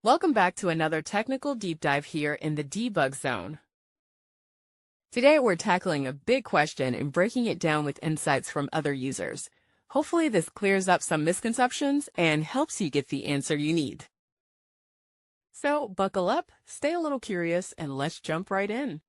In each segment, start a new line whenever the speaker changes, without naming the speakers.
Welcome back to another technical deep dive here in the debug zone. Today we're tackling a big question and breaking it down with insights from other users. Hopefully this clears up some misconceptions and helps you get the answer you need. So buckle up, stay a little curious, and let's jump right in.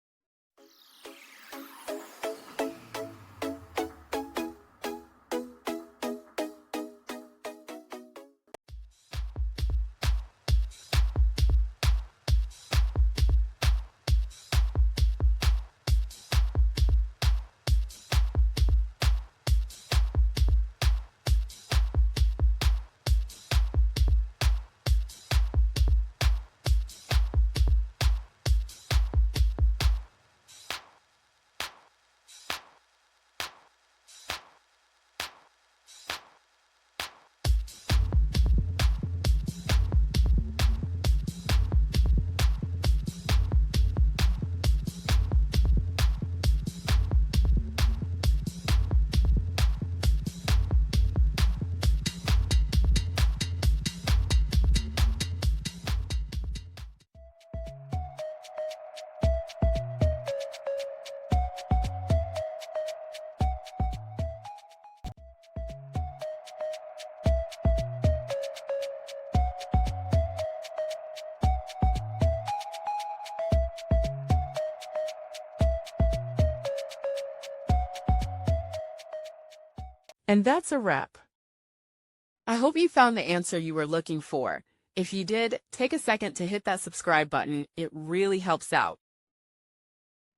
And that's a wrap. I hope you found the answer you were looking for. If you did, take a second to hit that subscribe button. It really helps out.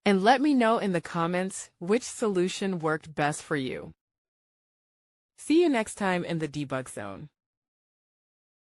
And let me know in the comments which solution worked best for you. See you next time in the debug zone.